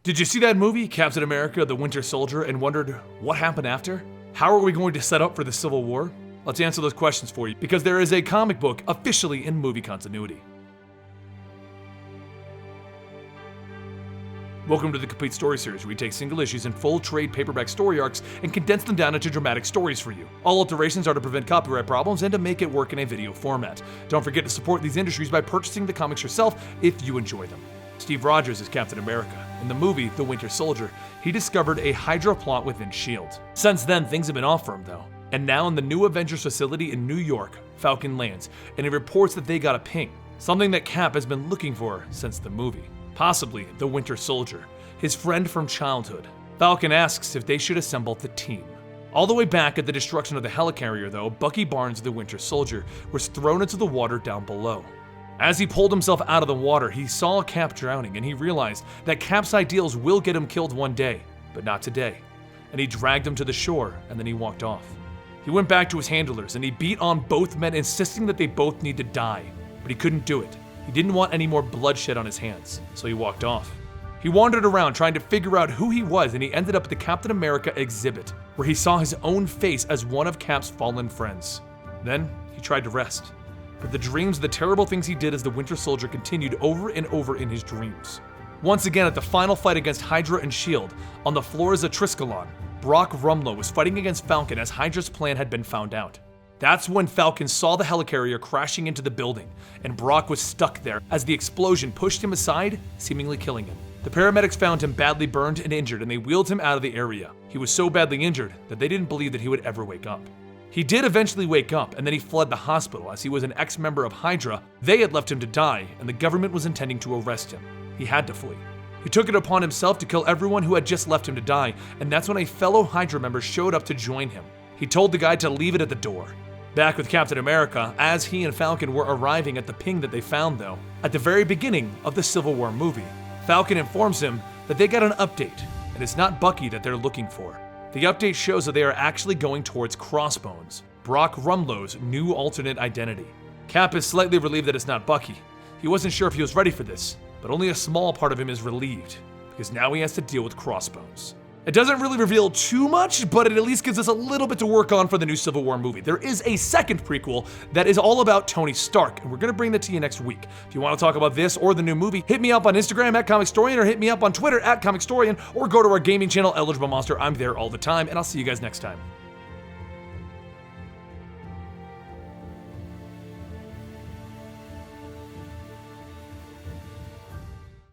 Did you see that movie, Captain America, the Winter Soldier, and wondered what happened after? How are we going to set up for the Civil War? Let's answer those questions for you, because there is a comic book officially in movie continuity. Welcome to the Complete Story Series, where we take single issues and full trade paperback story arcs and condense them down into dramatic stories for you. All alterations are to prevent copyright problems and to make it work in a video format. Don't forget to support these industries by purchasing the comics yourself if you enjoy them. Steve Rogers is Captain America. In the movie, The Winter Soldier, he discovered a Hydra plot within S.H.I.E.L.D. Since then, things have been off for him though. And now in the new Avengers facility in New York, Falcon lands, and he reports that they got a ping, something that Cap has been looking for since the movie. Possibly the Winter Soldier, his friend from childhood. Falcon asks if they should assemble the team. All the way back at the destruction of the helicarrier though, Bucky Barnes, the Winter Soldier, was thrown into the water down below. As he pulled himself out of the water, he saw Cap drowning and he realized that Cap's ideals will get him killed one day, but not today. And he dragged him to the shore and then he walked off. He went back to his handlers and he beat on both men, insisting that they both need to die, but he couldn't do it. He didn't want any more bloodshed on his hands, so he walked off. He wandered around trying to figure out who he was, and he ended up at the Captain America exhibit, where he saw his own face as one of Cap's fallen friends. Then, he tried to rest. But the dreams of the terrible things he did as the Winter Soldier continued over and over in his dreams. Once again, at the final fight against Hydra and S.H.I.E.L.D., on the floors of Triskelon, Brock Rumlow was fighting against Falcon as Hydra's plan had been found out. That's when Falcon saw the helicarrier crashing into the building, and Brock was stuck there as the explosion pushed him aside, seemingly killing him. The paramedics found him badly burned and injured, and they wheeled him out of the area. He was so badly injured that they didn't believe that he would ever wake up. He did eventually wake up, and then he fled the hospital as he was an ex-member of Hydra. They had left him to die, and the government was intending to arrest him. He had to flee. He took it upon himself to kill everyone who had just left him to die, and that's when a fellow Hydra member showed up to join him. He told the guy to leave it at the door. Back with Captain America, as he and Falcon were arriving at the ping that they found though, at the very beginning of the Civil War movie, Falcon informs him that they got an update, and it's not Bucky that they're looking for. The update shows that they are actually going towards Crossbones, Brock Rumlow's new alternate identity. Cap is slightly relieved that it's not Bucky. He wasn't sure if he was ready for this, but only a small part of him is relieved, because now he has to deal with Crossbones. It doesn't really reveal too much, but it at least gives us a little bit to work on for the new Civil War movie. There is a second prequel that is all about Tony Stark, and we're gonna bring that to you next week. If you wanna talk about this or the new movie, hit me up on Instagram at Comicstorian, or hit me up on Twitter at Comicstorian, or go to our gaming channel, Eligible Monster. I'm there all the time, and I'll see you guys next time.